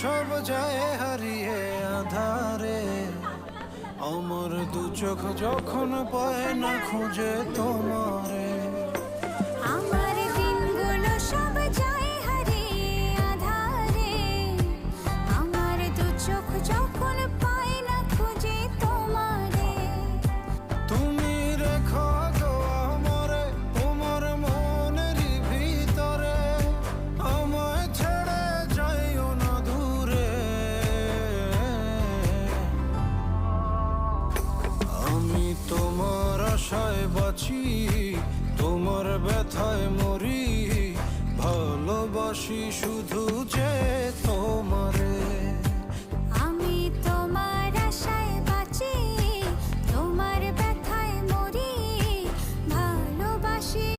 সব যায় হারিয়ে আধারে, আমার দু চোখ যখন পায় না খুঁজে তোমারে। আমার দিনগুলো সব যায় হারিয়ে আঁধারে, আমার দু চোখ যখন পায় না খুঁজে তোমারে। তুমি রেখো গো আমারে তোমার মনেরই ভিতরে, আমায় ছেড়ে যাইও না দূরে। আমি তোমার আশায় বাঁচি, তোমার ব্যথায় মরি, ভালোবাসি শুধু